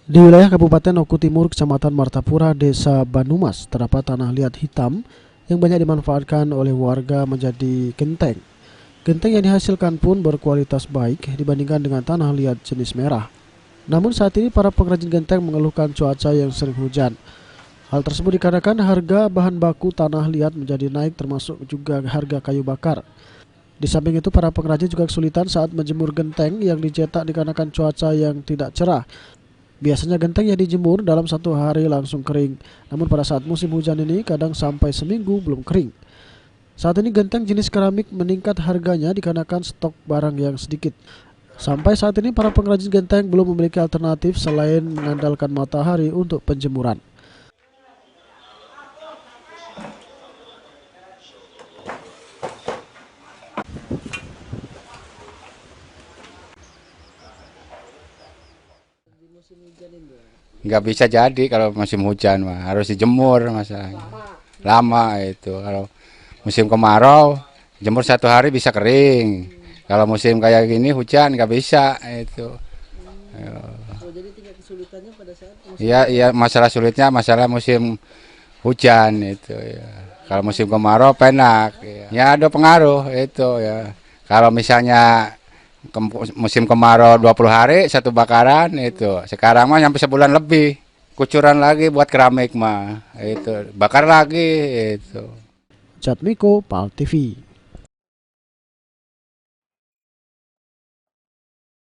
Di wilayah Kabupaten Oku Timur, Kecamatan Martapura, Desa Banumas, terdapat tanah liat hitam yang banyak dimanfaatkan oleh warga menjadi genteng. Genteng yang dihasilkan pun berkualitas baik dibandingkan dengan tanah liat jenis merah. Namun saat ini para pengrajin genteng mengeluhkan cuaca yang sering hujan. Hal tersebut dikarenakan harga bahan baku tanah liat menjadi naik, termasuk juga harga kayu bakar. Di samping itu, para pengrajin juga kesulitan saat menjemur genteng yang dicetak dikarenakan cuaca yang tidak cerah. Biasanya genteng yang dijemur dalam 1 hari langsung kering. Namun pada saat musim hujan ini kadang sampai seminggu belum kering. Saat ini genteng jenis keramik meningkat harganya dikarenakan stok barang yang sedikit. Sampai saat ini para pengrajin genteng belum memiliki alternatif selain mengandalkan matahari untuk penjemuran. Nggak bisa jadi kalau musim hujan mah harus dijemur masalahnya. Lama itu. Kalau musim kemarau jemur 1 hari bisa kering. Kalau musim kayak gini hujan nggak bisa itu. Oh, jadi tingkat kesulitannya pada saat musim Iya iya, masalah sulitnya masalah musim hujan itu ya. Kalau musim kemarau penak ya. Ya ada pengaruh itu ya. Kalau misalnya musim kemarau 20 hari satu bakaran itu. Sekarang mah sampai sebulan lebih. Kucuran lagi buat keramik mah itu. Bakar lagi itu. Jatmiko, PAL TV.